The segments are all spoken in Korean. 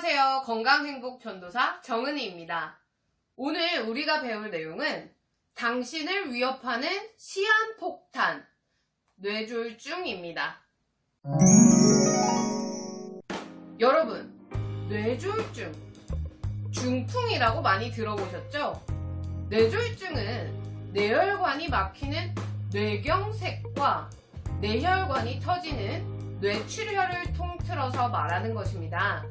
안녕하세요. 건강행복전도사 정은희입니다. 오늘 우리가 배울 내용은 당신을 위협하는 시한폭탄, 뇌졸중입니다. 여러분, 뇌졸중, 중풍이라고 많이 들어보셨죠? 뇌졸중은 뇌혈관이 막히는 뇌경색과 뇌혈관이 터지는 뇌출혈을 통틀어서 말하는 것입니다.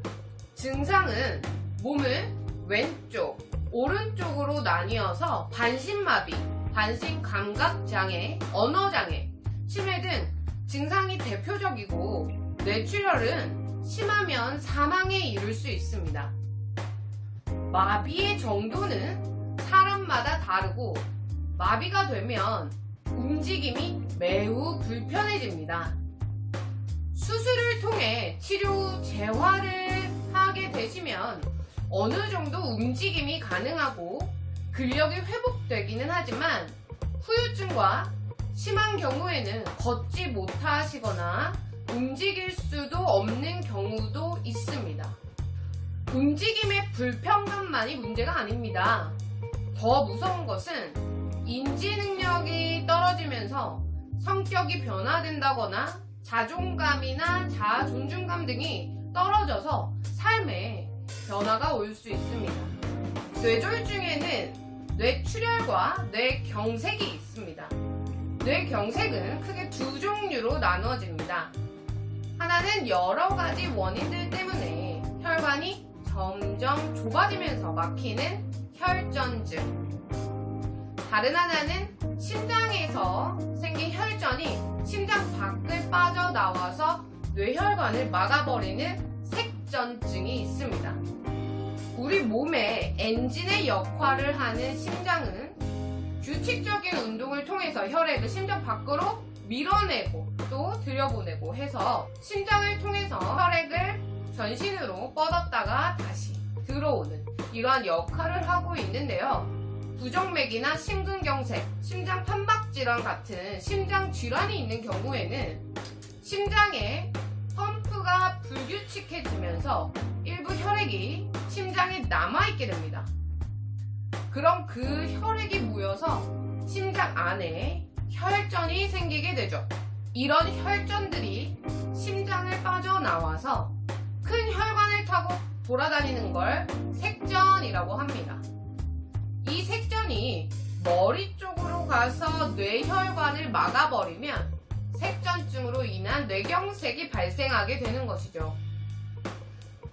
증상은 몸을 왼쪽, 오른쪽으로 나뉘어서 반신마비, 반신감각장애, 언어장애, 치매 등 증상이 대표적이고 뇌출혈은 심하면 사망에 이를 수 있습니다. 마비의 정도는 사람마다 다르고 마비가 되면 움직임이 매우 불편해집니다. 수술을 통해 치료 후 재활을 하게 되시면 어느 정도 움직임이 가능하고 근력이 회복되기는 하지만 후유증과 심한 경우에는 걷지 못하시거나 움직일 수도 없는 경우도 있습니다. 움직임의 불편감만이 문제가 아닙니다. 더 무서운 것은 인지 능력이 떨어지면서 성격이 변화된다거나 자존감이나 자아 존중감 등이 떨어져서 삶에 변화가 올 수 있습니다. 뇌졸중에는 뇌출혈과 뇌경색이 있습니다. 뇌경색은 크게 두 종류로 나누어집니다. 하나는 여러 가지 원인들 때문에 혈관이 점점 좁아지면서 막히는 혈전증. 다른 하나는 심장에서 생긴 혈전이 심장 밖을 빠져나와서 뇌혈관을 막아버리는 색전증이 있습니다. 우리 몸의 엔진의 역할을 하는 심장은 규칙적인 운동을 통해서 혈액을 심장 밖으로 밀어내고 또 들여보내고 해서 심장을 통해서 혈액을 전신으로 뻗었다가 다시 들어오는 이러한 역할을 하고 있는데요. 부정맥이나 심근경색, 심장 판박질환 같은 심장 질환이 있는 경우에는 심장의 펌프가 불규칙해지면서 일부 혈액이 심장에 남아있게 됩니다. 그럼 그 혈액이 모여서 심장 안에 혈전이 생기게 되죠. 이런 혈전들이 심장을 빠져나와서 큰 혈관을 타고 돌아다니는 걸 색전이라고 합니다. 이 색전이 머리 쪽으로 가서 뇌혈관을 막아버리면 색전증으로 인한 뇌경색이 발생하게 되는 것이죠.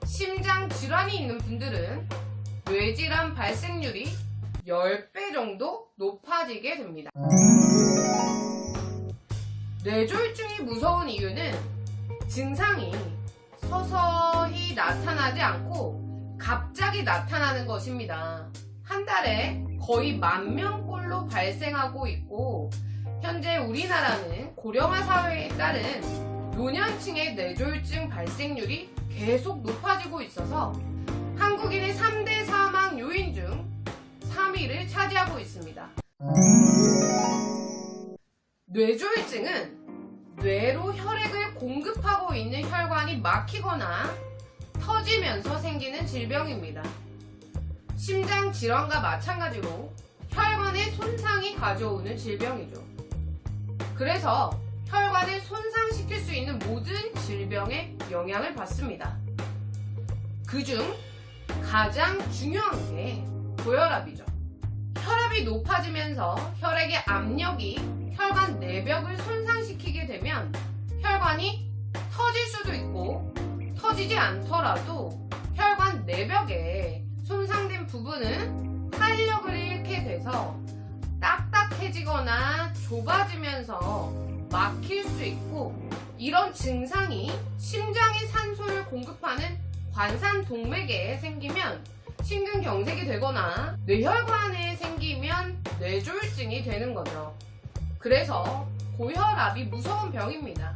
심장 질환이 있는 분들은 뇌질환 발생률이 10배 정도 높아지게 됩니다. 뇌졸중이 무서운 이유는 증상이 서서히 나타나지 않고 갑자기 나타나는 것입니다. 한 달에 거의 10,000명꼴로 발생하고 있고 현재 우리나라는 고령화 사회에 따른 노년층의 뇌졸중 발생률이 계속 높아지고 있어서 한국인의 3대 사망 요인 중 3위를 차지하고 있습니다. 뇌졸중은 뇌로 혈액을 공급하고 있는 혈관이 막히거나 터지면서 생기는 질병입니다. 심장 질환과 마찬가지로 혈관의 손상이 가져오는 질병이죠. 그래서 혈관을 손상시킬 수 있는 모든 질병에 영향을 받습니다. 그중 가장 중요한 게 고혈압이죠. 혈압이 높아지면서 혈액의 압력이 혈관 내벽을 손상시키게 되면 혈관이 터질 수도 있고 터지지 않더라도 혈관 내벽에 손상된 부분은 탄력을 잃게 돼서 딱딱해지거나 좁아지면서 막힐 수 있고 이런 증상이 심장에 산소를 공급하는 관상동맥에 생기면 심근경색이 되거나 뇌혈관에 생기면 뇌졸중이 되는 거죠. 그래서 고혈압이 무서운 병입니다.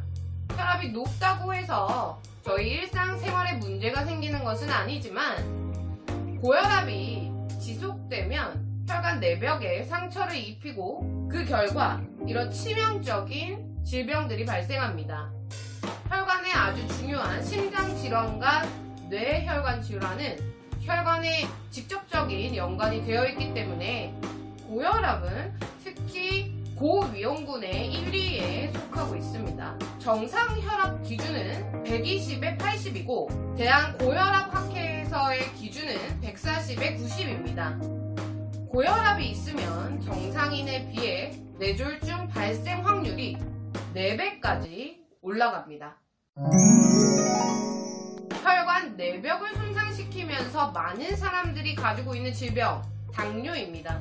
혈압이 높다고 해서 저희 일상생활에 문제가 생기는 것은 아니지만 고혈압이 지속되면 혈관 내벽에 상처를 입히고 그 결과 이런 치명적인 질병들이 발생합니다. 혈관에 아주 중요한 심장 질환과 뇌혈관 질환은 혈관에 직접적인 연관이 되어 있기 때문에 고혈압은 특히 고위험군의 1위에 속하고 있습니다. 정상 혈압 기준은 120에 80이고 대한고혈압학회에서의 기준은 140에 90입니다. 고혈압이 있으면 정상인에 비해 뇌졸중 발생 확률이 4배까지 올라갑니다. 혈관 내벽을 손상시키면서 많은 사람들이 가지고 있는 질병, 당뇨입니다.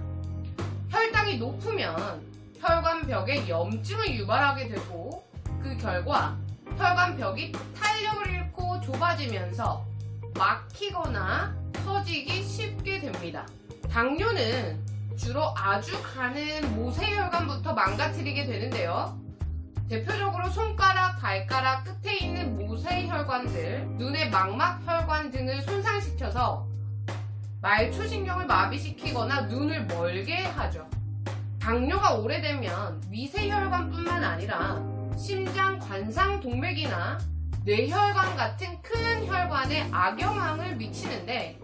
혈당이 높으면 혈관벽에 염증을 유발하게 되고 그 결과 혈관벽이 탄력을 잃고 좁아지면서 막히거나 터지기 쉽게 됩니다. 당뇨는 주로 아주 가는 모세혈관부터 망가뜨리게 되는데요. 대표적으로 손가락, 발가락 끝에 있는 모세혈관들, 눈의 망막혈관 등을 손상시켜서 말초신경을 마비시키거나 눈을 멀게 하죠. 당뇨가 오래되면 미세혈관뿐만 아니라 심장 관상동맥이나 뇌혈관 같은 큰 혈관에 악영향을 미치는데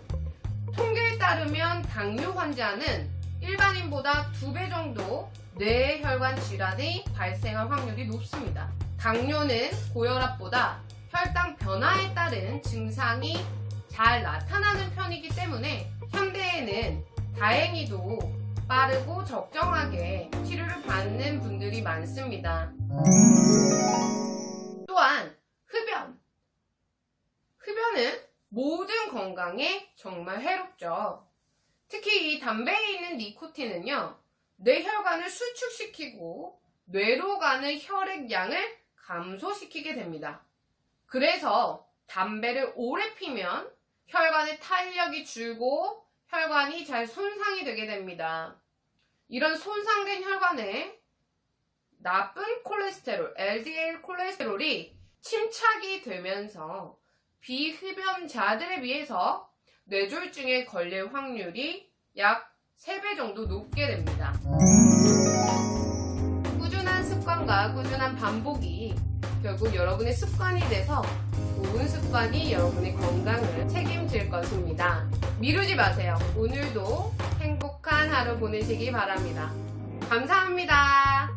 통계에 따르면 당뇨 환자는 일반인보다 2배 정도 뇌혈관 질환이 발생할 확률이 높습니다. 당뇨는 고혈압보다 혈당 변화에 따른 증상이 잘 나타나는 편이기 때문에 현대에는 다행히도 빠르고 적정하게 치료를 받는 분들이 많습니다. 또한 흡연은 모든 건강에 정말 해롭죠. 특히 이 담배에 있는 니코틴은요, 뇌혈관을 수축시키고 뇌로 가는 혈액량을 감소시키게 됩니다. 그래서 담배를 오래 피면 혈관의 탄력이 줄고 혈관이 잘 손상이 되게 됩니다. 이런 손상된 혈관에 나쁜 콜레스테롤, LDL 콜레스테롤이 침착이 되면서 비흡연자들에 비해서 뇌졸중에 걸릴 확률이 약 3배 정도 높게 됩니다. 꾸준한 습관과 꾸준한 반복이 결국 여러분의 습관이 돼서 좋은 습관이 여러분의 건강을 책임질 것입니다. 미루지 마세요. 오늘도 행복한 하루 보내시기 바랍니다. 감사합니다.